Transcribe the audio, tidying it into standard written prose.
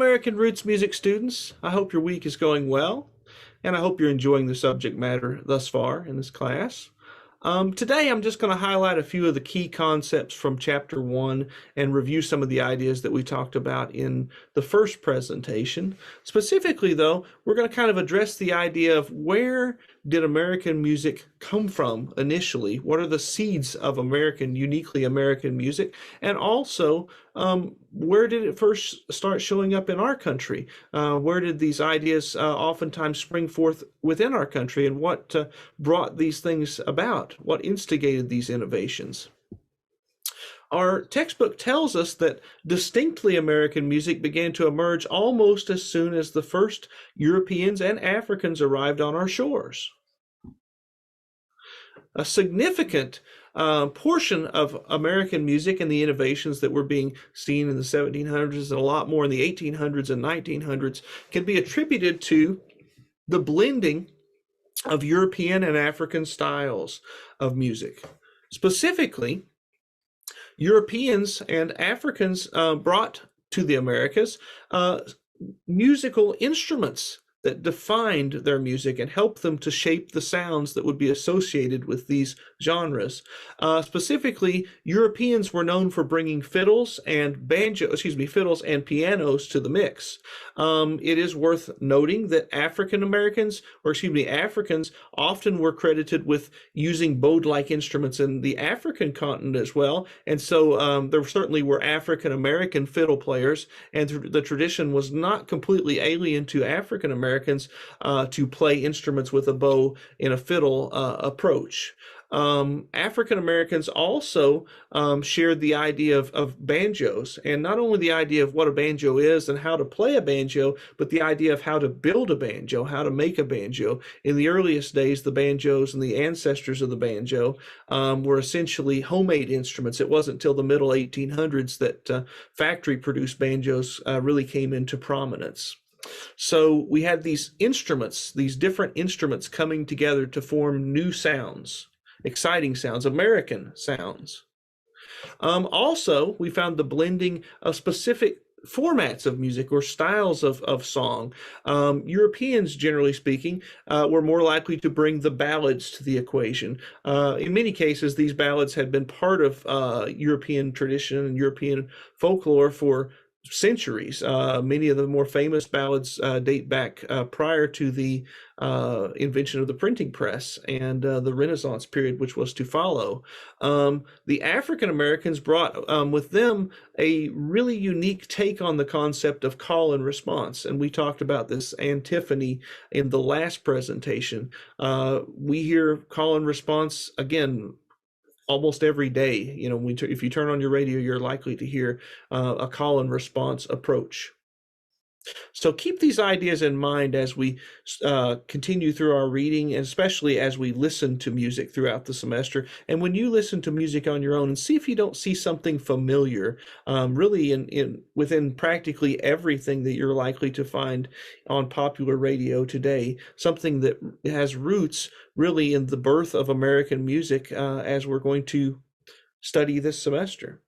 American Roots music students. I hope your week is going well, and I hope you're enjoying the subject matter thus far in this class. Today, I'm just going to highlight a few of the key concepts from Chapter 1 and review some of the ideas that we talked about in the first presentation. Specifically, though, we're going to kind of address the idea of where did American music come from initially? What are the seeds of uniquely American music? And also, where did it first start showing up in our country? Where did these ideas oftentimes spring forth within our country, and what brought these things about? What instigated these innovations? Our textbook tells us that distinctly American music began to emerge almost as soon as the first Europeans and Africans arrived on our shores. A significant portion of American music and the innovations that were being seen in the 1700s and a lot more in the 1800s and 1900s can be attributed to the blending of European and African styles of music. Specifically, Europeans and Africans brought to the Americas musical instruments that defined their music and helped them to shape the sounds that would be associated with these genres. Specifically, Europeans were known for bringing fiddles and pianos to the mix. It is worth noting that Africans often were credited with using bowed-like instruments in the African continent as well. And so there certainly were African American fiddle players, and the tradition was not completely alien to African Americans to play instruments with a bow in a fiddle approach. African Americans also shared the idea of banjos, and not only the idea of what a banjo is and how to play a banjo, but the idea of how to build a banjo, how to make a banjo. In the earliest days, the banjos and the ancestors of the banjo were essentially homemade instruments. It wasn't until the middle 1800s that factory-produced banjos really came into prominence. So we had these instruments, these different instruments coming together to form new sounds, exciting sounds, American sounds. Also, we found the blending of specific formats of music or styles of song. Europeans, generally speaking, were more likely to bring the ballads to the equation. In many cases, these ballads had been part of European tradition and European folklore for centuries. Many of the more famous ballads date back prior to the invention of the printing press and the Renaissance period, which was to follow. The African Americans brought with them a really unique take on the concept of call and response. And we talked about this antiphony in the last presentation. We hear call and response again almost every day. You know, if you turn on your radio, you're likely to hear a call and response approach. So keep these ideas in mind as we continue through our reading, and especially as we listen to music throughout the semester. And when you listen to music on your own, and see if you don't see something familiar, really within practically everything that you're likely to find on popular radio today, something that has roots really in the birth of American music as we're going to study this semester.